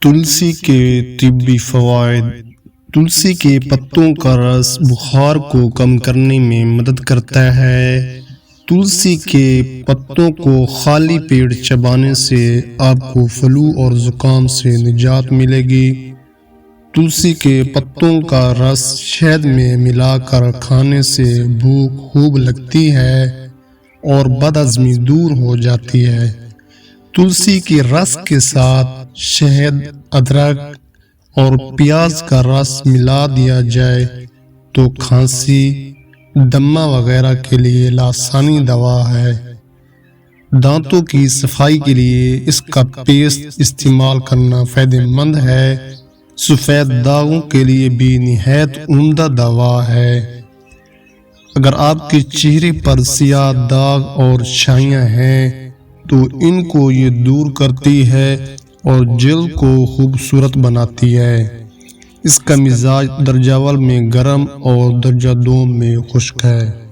تلسی کے طبی فوائد۔ تلسی کے پتوں کا رس بخار کو کم کرنے میں مدد کرتا ہے۔ تلسی کے پتوں کو خالی پیٹ چبانے سے آپ کو فلو اور زکام سے نجات ملے گی۔ تلسی کے پتوں کا رس شہد میں ملا کر کھانے سے بھوک خوب لگتی ہے اور بد ہضمی دور ہو جاتی ہے۔ تلسی کے رس کے ساتھ شہد، ادرک اور پیاز کا رس ملا دیا جائے تو کھانسی، دمہ وغیرہ کے لیے لاسانی دوا ہے۔ دانتوں کی صفائی کے لیے اس کا پیسٹ استعمال کرنا فائدہ مند ہے۔ سفید داغوں کے لیے بھی نہایت عمدہ دوا ہے۔ اگر آپ کے چہرے پر سیاہ داغ اور چھائیاں ہیں تو ان کو یہ دور کرتی ہے اور جلد کو خوبصورت بناتی ہے۔ اس کا مزاج درجہ اول میں گرم اور درجہ دوم میں خشک ہے۔